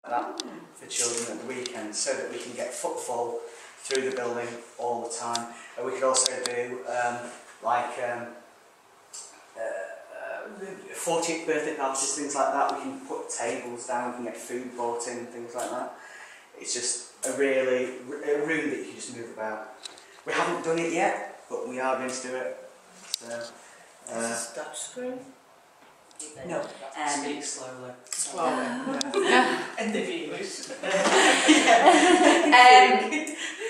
that for children at the weekend, so that we can get footfall through the building all the time. And we could also do 40th birthday parties, things like that. We can put tables down, we can get food brought in, things like that. It's just a room that you can just move about. We haven't done it yet, but we are going to do it. So, is this touch screen? No. Speak slowly. And the viewers.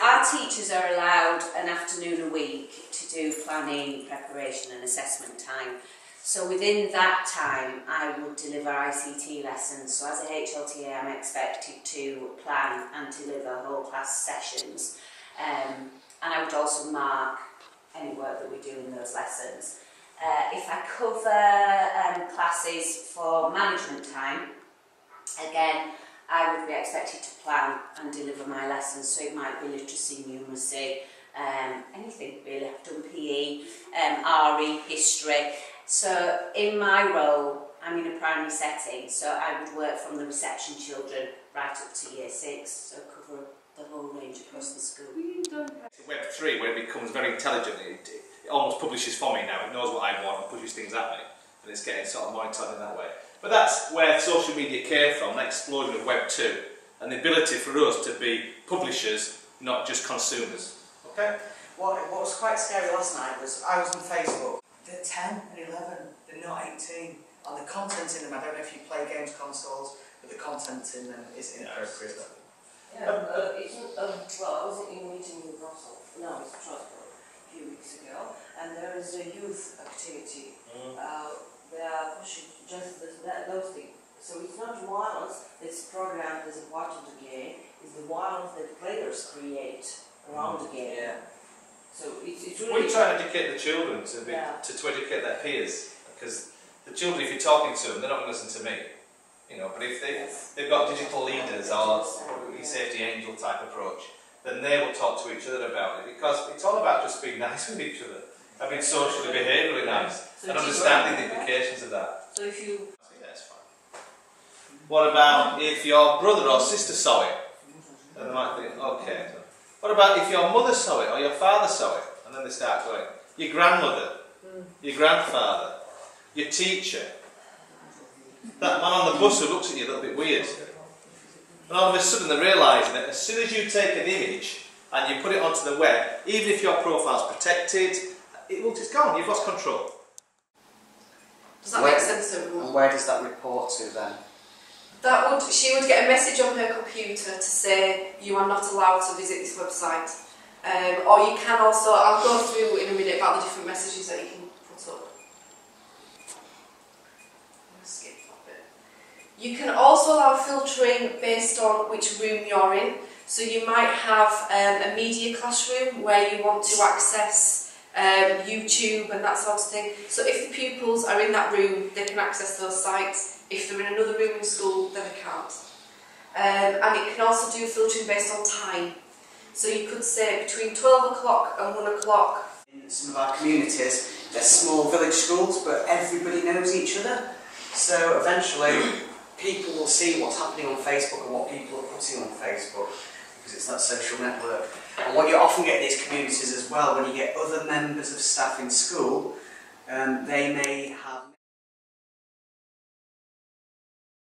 Our teachers are allowed an afternoon a week to do planning, preparation and assessment time. So within that time I would deliver ICT lessons. So as a HLTA I'm expected to plan and deliver whole class sessions, and I would also mark any work that we do in those lessons. If I cover classes for management time, again I would be expected to plan and deliver my lessons, so it might be literacy, numeracy, anything really. I've done PE, RE, history. So in my role, I'm in a primary setting, so I would work from the reception children right up to year 6, so cover the whole range across the school. Web 3, where it becomes very intelligent, it almost publishes for me now. It knows what I want and pushes things at me, and it's getting sort of monitored in that way. But that's where social media came from, the explosion of Web 2, and the ability for us to be publishers, not just consumers. Okay? What was quite scary last night was I was on Facebook. They're 10 and 11, they're not 18. And the content in them, I don't know if you play games consoles, but the content in them is inappropriate. Well, I was in a meeting in Brussels, no, it's Bradford, a few weeks ago, and there is a youth activity. They are pushing just those things. So it's not violence that's programmed as a part of the game, it's the violence that players create around the game. Yeah. So it's really... We try and educate the children to educate their peers, because the children, if you're talking to them, they're not going to listen to me. You know, but if they've got digital leaders or safety angel type approach, then they will talk to each other about it, because it's all about just being nice with each other, having socially, behaviourally nice, and understanding the implications of that. So if you... Yeah, it's fine. What about if your brother or sister saw it? And they might think, okay. What about if your mother saw it or your father saw it? And then they start going, your grandmother, your grandfather, your teacher, that man on the bus who looks at you a little bit weird. And all of a sudden they're realising that as soon as you take an image and you put it onto the web, even if your profile's protected, it's gone, you've lost control. Does that make sense to everyone? And where does that report to then? She would get a message on her computer to say you are not allowed to visit this website. Or you can also, I'll go through in a minute about the different messages that you can put up. I'm going to skip that bit. You can also allow filtering based on which room you're in. So you might have a media classroom where you want to access YouTube and that sort of thing. So if the pupils are in that room, they can access those sites. If they're in another room in school, then they can't. And it can also do filtering based on time. So you could say between 12 o'clock and 1 o'clock. In some of our communities, they're small village schools, but everybody knows each other. So eventually, people will see what's happening on Facebook and what people are putting on Facebook, because it's that social network. And what you often get in these communities as well, when you get other members of staff in school, they may